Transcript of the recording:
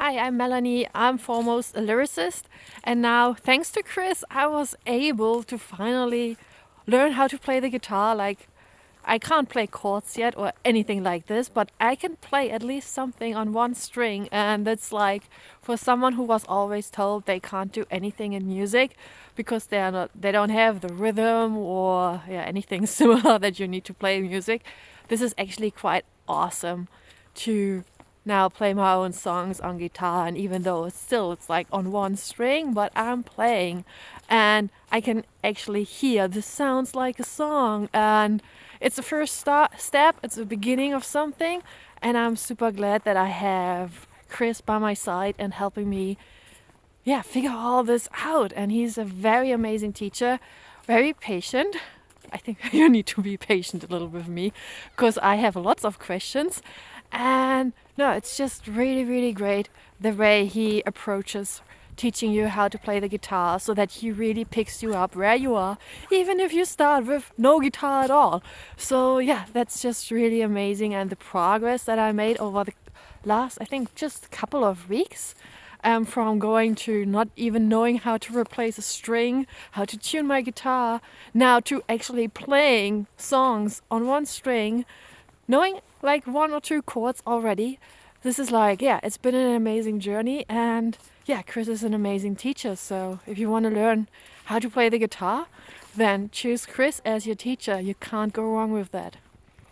Hi, I'm Melanie. I'm foremost a lyricist. And now, thanks to Chris, I was able to finally learn how to play the guitar. Like, I can't play chords yet or anything like this, but I can play at least something on one string. And that's like for someone who was always told they can't do anything in music because they don't have the rhythm or anything similar that you need to play music. This is actually quite awesome to now play my own songs on guitar, and even though it's like on one string, but I'm playing and I can actually hear this sounds like a song, and it's the first step, it's the beginning of something. And I'm super glad that I have Chris by my side and helping me figure all this out. And he's a very amazing teacher, very patient. I think you need to be patient a little with me because I have lots of questions. And no, it's just really, really great the way he approaches teaching you how to play the guitar so that he really picks you up where you are, even if you start with no guitar at all. So yeah, that's just really amazing. And the progress that I made over the last, I think, just a couple of weeks, from going to not even knowing how to replace a string, how to tune my guitar, now to actually playing songs on one string, knowing like one or two chords already. This is like, it's been an amazing journey. And Chris is an amazing teacher. So if you want to learn how to play the guitar, then choose Chris as your teacher. You can't go wrong with that.